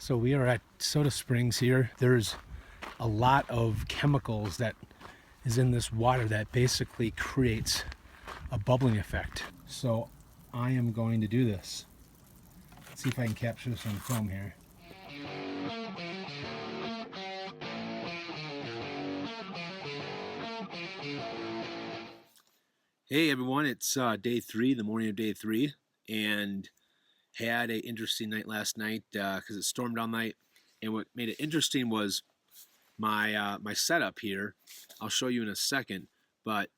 So we are at Soda Springs here. There's a lot of chemicals that is in this water that basically creates a bubbling effect. So I am going to do this. Let's see if I can capture this on film here. Hey everyone, it's day 3, the morning of day 3, and had an interesting night last night because it stormed all night. And what made it interesting was my setup here. I'll show you in a second, but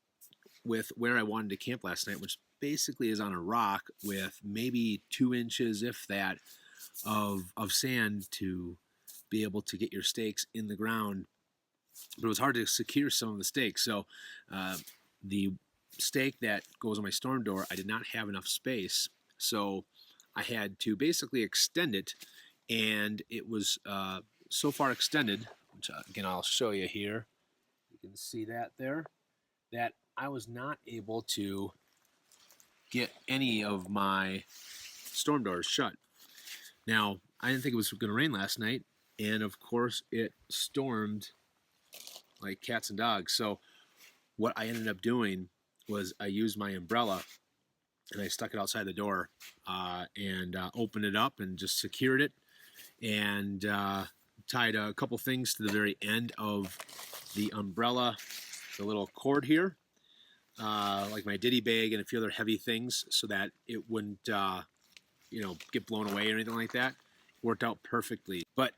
with where I wanted to camp last night, which basically is on a rock with maybe 2 inches, if that, of sand to be able to get your stakes in the ground. But it was hard to secure some of the stakes. So the stake that goes on my storm door, I did not have enough space. So I had to basically extend it, and it was so far extended, which again I'll show you here. You can see that there, that I was not able to get any of my storm doors shut. Now, I didn't think it was going to rain last night, and of course it stormed like cats and dogs. So what I ended up doing was I used my umbrella and I stuck it outside the door and opened it up and just secured it, and tied a couple things to the very end of the umbrella, the little cord here, like my ditty bag and a few other heavy things, so that it wouldn't get blown away or anything like that. It worked out perfectly. But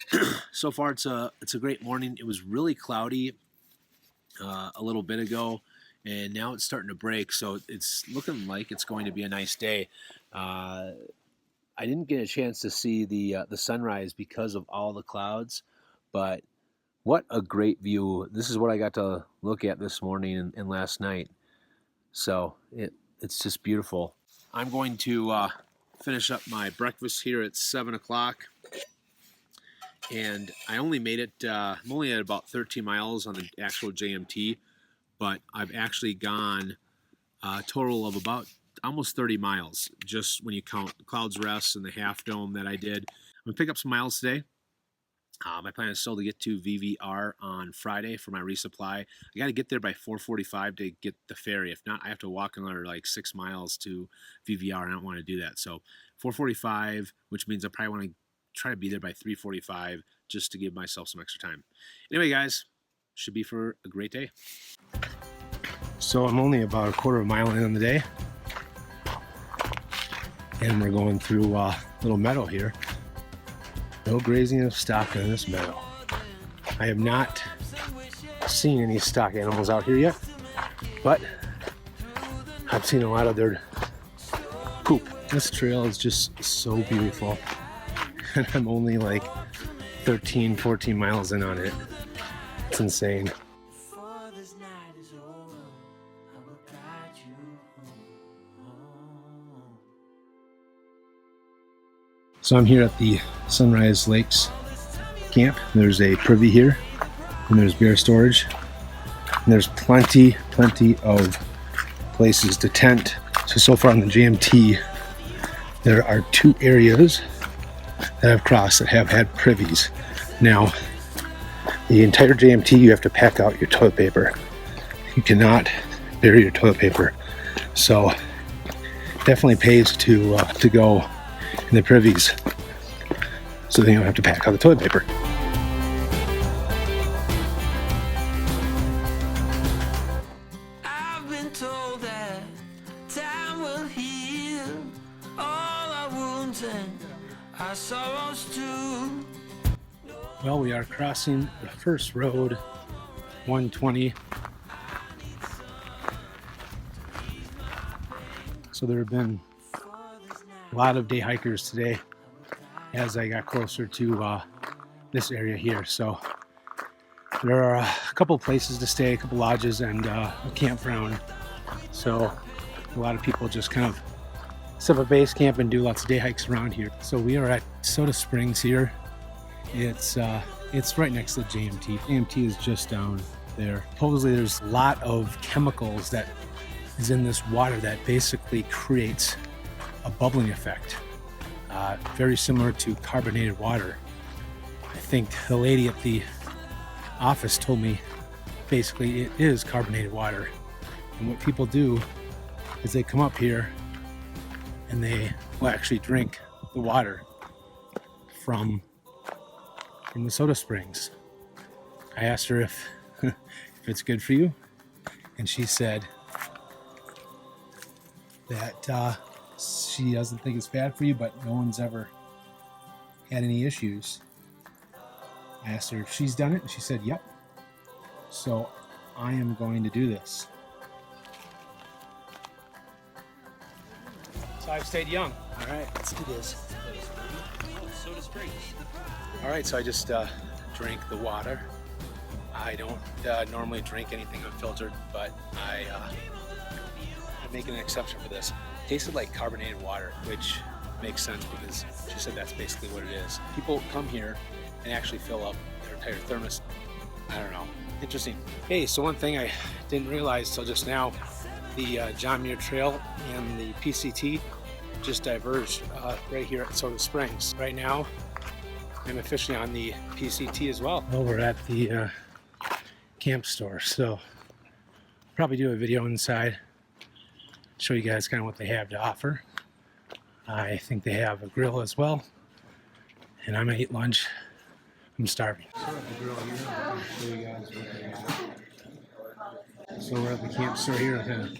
so far it's a great morning. It was really cloudy a little bit ago, and now it's starting to break, so it's looking like it's going to be a nice day. I didn't get a chance to see the sunrise because of all the clouds, but what a great view. This is what I got to look at this morning and last night. So it's just beautiful. I'm going to finish up my breakfast here at 7 o'clock. And I only made it, I'm only at about 13 miles on the actual JMT, but I've actually gone a total of about almost 30 miles, just when you count the Clouds Rest and the half dome that I did. I'm gonna pick up some miles today. My plan is still to get to VVR on Friday for my resupply. I got to get there by 4:45 to get the ferry. If not, I have to walk another like 6 miles to VVR, and I don't want to do that. So 4:45, which means I probably want to try to be there by 3:45 just to give myself some extra time. Anyway, guys, should be for a great day. So I'm only about a quarter of a mile in on the day, and we're going through a little meadow here. No grazing of stock in this meadow. I have not seen any stock animals out here yet, but I've seen a lot of their poop. This trail is just so beautiful, and I'm only like 13, 14 miles in on it. It's insane. So I'm here at the Sunrise Lakes camp. There's a privy here, and there's beer storage, and there's plenty of places to tent. So far on the JMT, there are 2 areas that I've crossed that have had privies. Now, the entire JMT, you have to pack out your toilet paper. You cannot bury your toilet paper. So definitely pays to go in the privies, so then you don't have to pack out the toilet paper. I've been told that time will heal all our wounds and our sorrows too. Well, we are crossing the first road, 120. So there have been a lot of day hikers today as I got closer to this area here. So there are a couple places to stay, a couple lodges, and a campground. So a lot of people just kind of set up a base camp and do lots of day hikes around here. So we are at Soda Springs here. It's right next to the JMT. JMT is just down there. Supposedly there's a lot of chemicals that is in this water that basically creates a bubbling effect, very similar to carbonated water. I think the lady at the office told me basically it is carbonated water. And what people do is they come up here and they will actually drink the water from the soda springs. I asked her if if it's good for you, and she said that she doesn't think it's bad for you, but no one's ever had any issues. I asked her if she's done it, and she said yep. So I am going to do this. So I've stayed young. All right, let's do this. Soda springs. All right, so I just drank the water. I don't normally drink anything unfiltered, but I'm making an exception for this. It tasted like carbonated water, which makes sense because she said that's basically what it is. People come here and actually fill up their entire thermos. I don't know. Interesting. Hey, so one thing I didn't realize till just now, the John Muir Trail and the PCT just diverged right here at Soda Springs. Right now, I'm officially on the PCT as well. Well, we're at the camp store, so probably do a video inside, show you guys kind of what they have to offer. I think they have a grill as well, and I'm gonna eat lunch. I'm starving. So we're at the grill here. I'm gonna show you guys what they got. So we're at the camp store here. I'm gonna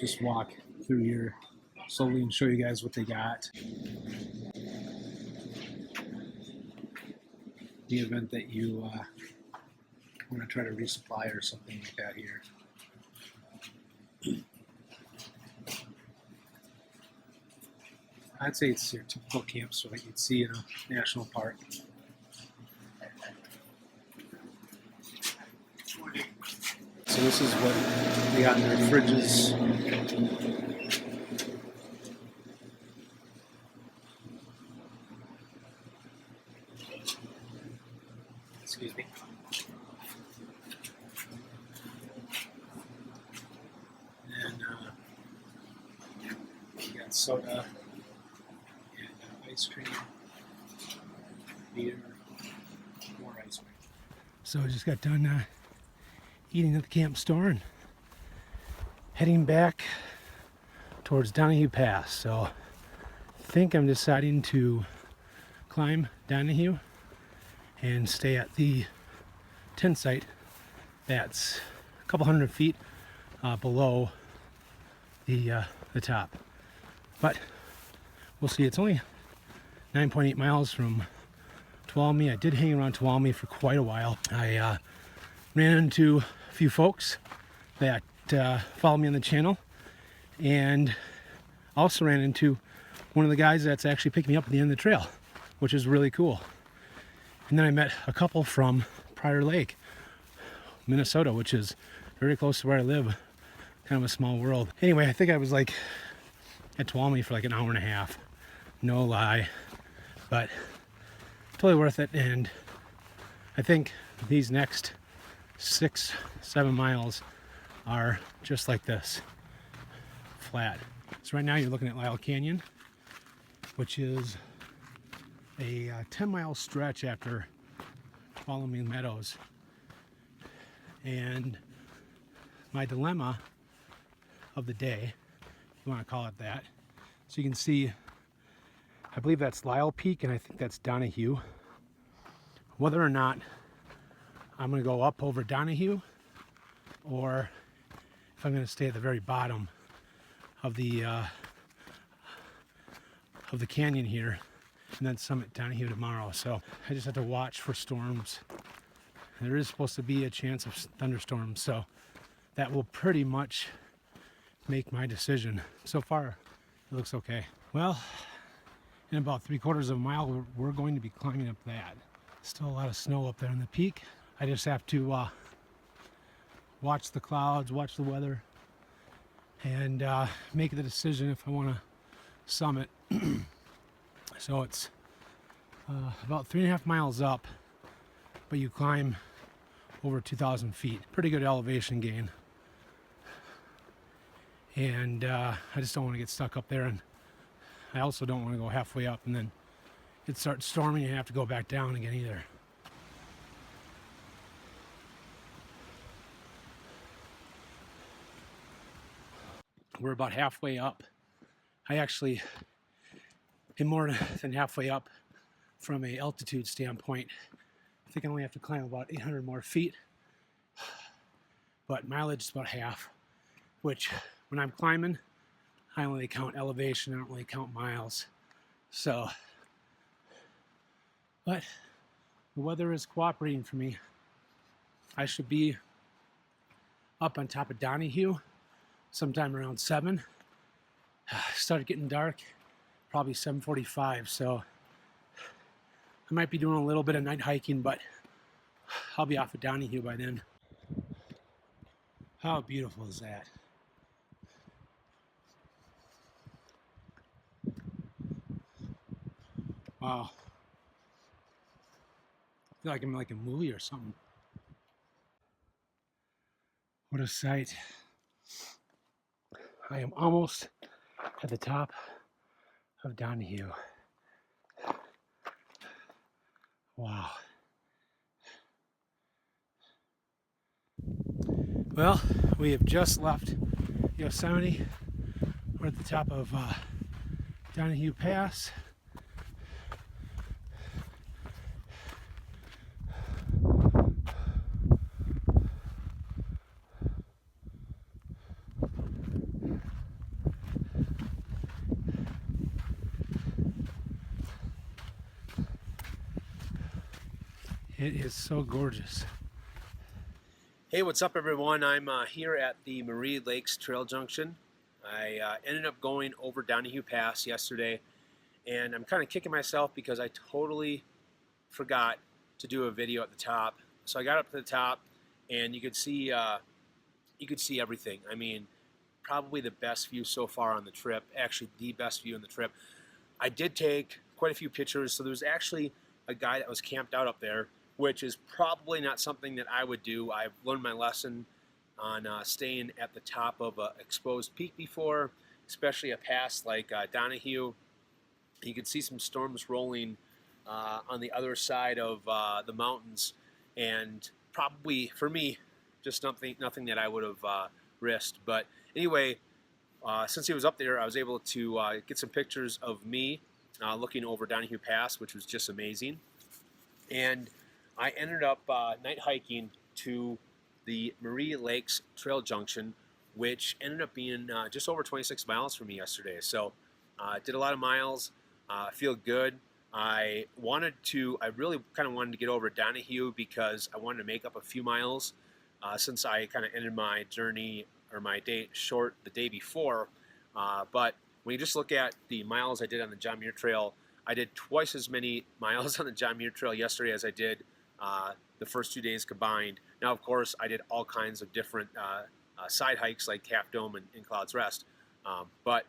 just walk through here slowly and show you guys what they got. The event that you want to try to resupply or something like that here. I'd say it's your typical camp store that you'd see in a national park. So this is what they got in their fridges. Excuse me. And we got soda and ice cream, beer, more ice cream. So I just got done eating at the camp store and heading back towards Donohue Pass. So I think I'm deciding to climb Donohue and stay at the tent site that's a couple hundred feet below the top. But we'll see. It's only 9.8 miles from Tuolumne. I did hang around Tuolumne for quite a while. I ran into a few folks that follow me on the channel, and also ran into one of the guys that's actually picked me up at the end of the trail, which is really cool. And then I met a couple from Prior Lake, Minnesota, which is very close to where I live. Kind of a small world. Anyway, I think I was like at Tuolumne for like an hour and a half. No lie. But totally worth it. And I think these next 6-7 miles are just like this. Flat. So right now you're looking at Lyle Canyon, which is a 10-mile stretch after Tuolumne Meadows. And my dilemma of the day, if you want to call it that, so you can see, I believe that's Lyle Peak and I think that's Donohue. Whether or not I'm going to go up over Donohue, or if I'm going to stay at the very bottom of the canyon here and then summit Donohue tomorrow. So I just have to watch for storms. There is supposed to be a chance of thunderstorms, so that will pretty much make my decision. So far, it looks okay. Well, in about 3/4 of a mile, we're going to be climbing up that. Still a lot of snow up there on the peak. I just have to watch the clouds, watch the weather, and make the decision if I want to summit. So it's about 3.5 miles up, but you climb over 2,000 feet. Pretty good elevation gain. And I just don't want to get stuck up there, and I also don't want to go halfway up and then it starts storming and you have to go back down again either. we're about halfway up. I actually am more than halfway up from a altitude standpoint. I think I only have to climb about 800 more feet, but mileage is about half, which when I'm climbing, I only count elevation, I don't really count miles. So, but the weather is cooperating for me. I should be up on top of Donohue sometime around 7. Started getting dark, probably 7:45, so I might be doing a little bit of night hiking, but I'll be off of Donohue by then. How beautiful is that? Wow. I feel like I'm like a movie or something. What a sight. I am almost at the top of Donohue. Wow. Well, we have just left Yosemite. We're at the top of Donohue Pass. It is so gorgeous. Hey, what's up everyone? I'm here at the Muir Lakes Trail Junction. I ended up going over Donohue Pass yesterday, and I'm kind of kicking myself because I totally forgot to do a video at the top. So I got up to the top, and you could see everything. I mean, probably the best view so far on the trip. Actually, the best view on the trip. I did take quite a few pictures. So there was actually a guy that was camped out up there, which is probably not something that I would do. I've learned my lesson on staying at the top of an exposed peak before, especially a pass like Donohue. You can see some storms rolling on the other side of the mountains, and probably for me, just nothing that I would have risked. But anyway, since he was up there, I was able to get some pictures of me looking over Donohue Pass, which was just amazing. And I ended up night hiking to the Muir Lakes Trail Junction, which ended up being just over 26 miles for me yesterday. So did a lot of miles, feel good. I really kind of wanted to get over Donohue because I wanted to make up a few miles since I kind of ended my journey or my day short the day before. But when you just look at the miles I did on the John Muir Trail, I did twice as many miles on the John Muir Trail yesterday as I did the first 2 days combined. Now, of course, I did all kinds of different side hikes like Half Dome and Cloud's Rest. But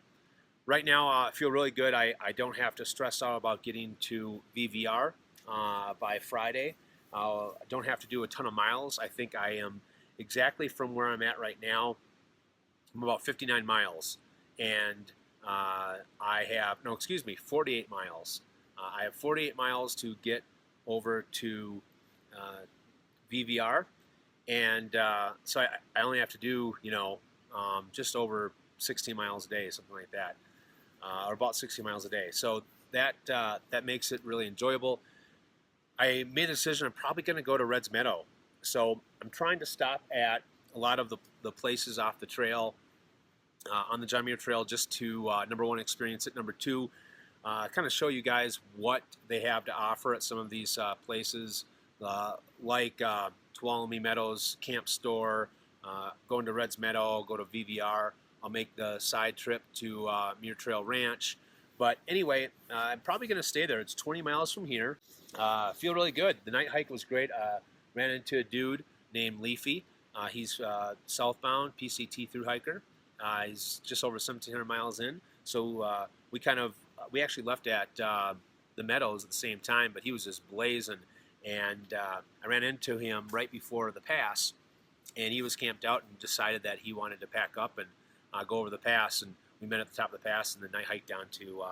right now, I feel really good. I don't have to stress out about getting to VVR by Friday. I don't have to do a ton of miles. I think I am exactly from where I'm at right now. I'm about 59 miles. And I have, 48 miles. I have 48 miles to get over to VVR, and so I only have to do, just over 60 miles a day, something like that, or about 60 miles a day. So that makes it really enjoyable. I made a decision I'm probably going to go to Red's Meadow. So I'm trying to stop at a lot of the places off the trail on the John Muir Trail just to, number one, experience it. Number two, kind of show you guys what they have to offer at some of these places, like Tuolumne Meadows Camp Store, going to Red's Meadow, go to VVR. I'll make the side trip to Muir Trail Ranch. But anyway, I'm probably going to stay there. It's 20 miles from here. Feel really good. The night hike was great. Ran into a dude named Leafy. He's southbound PCT thru-hiker. He's just over 1,700 miles in. So we actually left at the Meadows at the same time, but he was just blazing. And I ran into him right before the pass, and he was camped out and decided that he wanted to pack up and go over the pass. And we met at the top of the pass and then night hike down to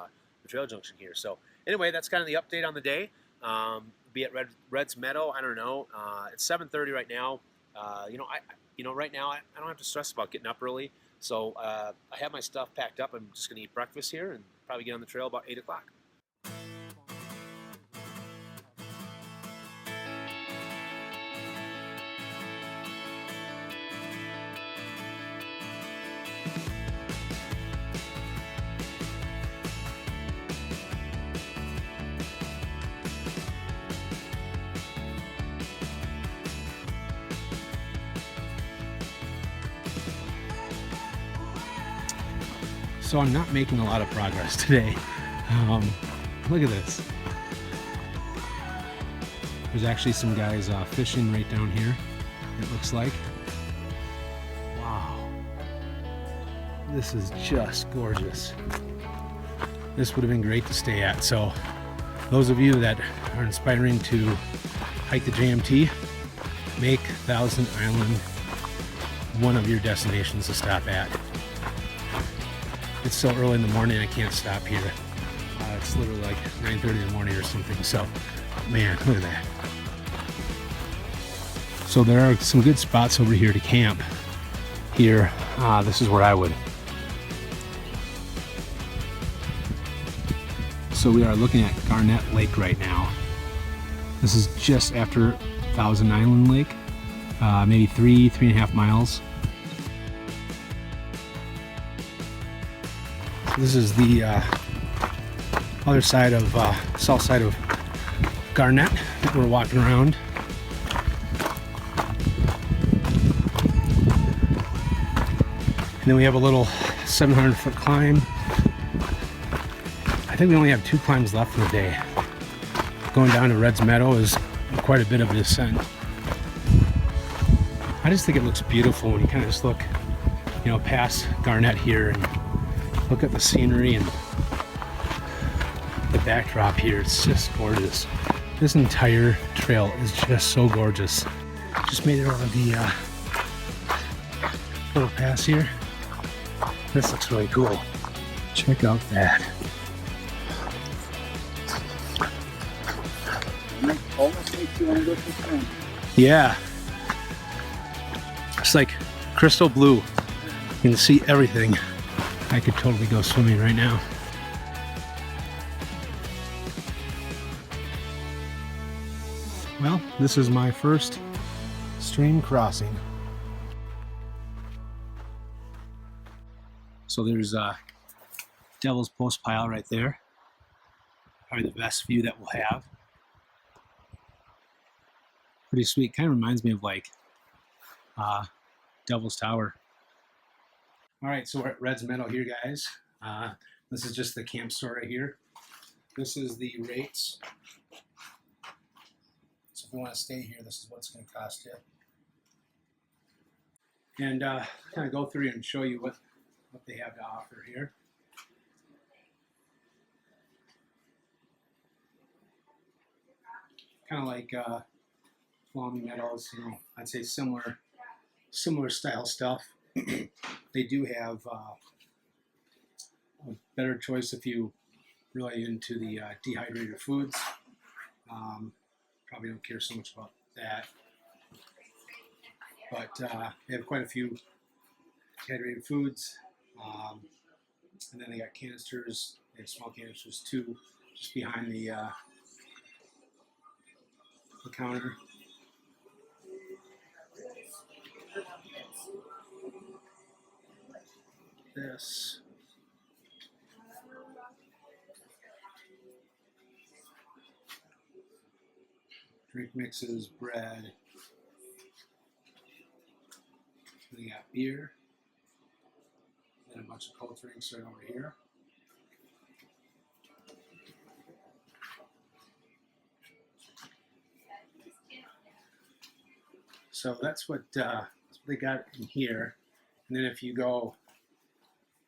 the trail junction here. So anyway, that's kind of the update on the day. Be at Red's Meadow. I don't know. It's 7:30 right now. Right now I don't have to stress about getting up early. So I have my stuff packed up. I'm just going to eat breakfast here and probably get on the trail about 8 o'clock. So I'm not making a lot of progress today. Look at this. There's actually some guys fishing right down here, it looks like. Wow. This is just gorgeous. This would have been great to stay at. So those of you that are inspiring to hike the JMT, make Thousand Island one of your destinations to stop at. It's so early in the morning I can't stop here. It's literally like 9:30 in the morning or something. So, man, look at that. So there are some good spots over here to camp. Here, this is where I would. So we are looking at Garnett Lake right now. This is just after Thousand Island Lake, maybe 3.5 miles. This is the other side of, south side of Garnet that we're walking around. And then we have a little 700-foot climb. I think we only have 2 climbs left for the day. Going down to Red's Meadow is quite a bit of a descent. I just think it looks beautiful when you kind of just look, you know, past Garnet here and look at the scenery and the backdrop here. It's just gorgeous. This entire trail is just so gorgeous. Just made it over the little pass here. This looks really cool. Check out that. Yeah. It's like crystal blue. You can see everything. I could totally go swimming right now. Well, this is my first stream crossing. So there's Devil's Post Pile right there. Probably the best view that we'll have. Pretty sweet. Kind of reminds me of like Devil's Tower. All right, so we're at Red's Meadow here, guys. This is just the camp store right here. This is the rates. So if you want to stay here, this is what it's going to cost you. And kind of go through and show you what they have to offer here. Kind of like Long Meadows, you know, I'd say similar style stuff. They do have a better choice if you really into the dehydrated foods. Probably don't care so much about that, but they have quite a few dehydrated foods, and then they got canisters. They have small canisters too, just behind the counter. This. Drink mixes, bread. We got beer. And a bunch of cold drinks right over here. So that's what they got in here. And then if you go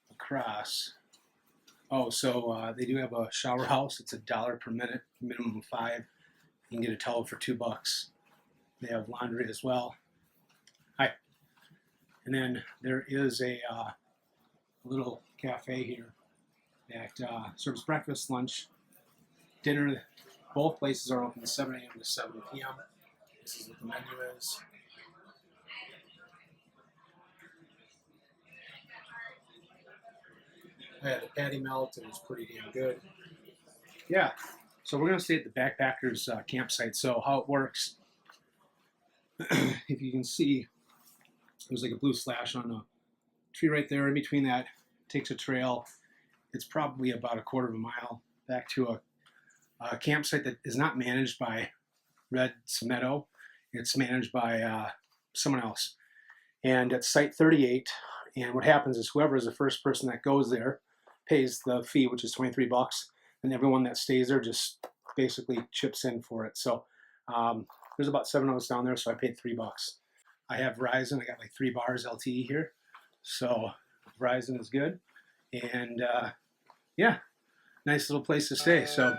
across, so they do have a shower house. It's $1 per minute, minimum of 5. You can get a towel for $2. They have laundry as well. Hi. And then there is a little cafe here that serves breakfast, lunch, dinner. Both places are open 7 a.m. to 7 p.m. This is what the menu is. I had the patty melt, and it was pretty damn good. Yeah, so we're gonna stay at the backpackers campsite. So how it works, if you can see, there's like a blue slash on a tree right there. In between that takes a trail. It's probably about a quarter of a mile back to a campsite that is not managed by Red Meadow. It's managed by someone else. And it's site 38. And what happens is whoever is the first person that goes there pays the fee, which is 23 bucks. And everyone that stays there just basically chips in for it. So there's about 7 of us down there, so I paid $3. I have Verizon. I got like 3 bars LTE here. So Verizon is good. And yeah, nice little place to stay. So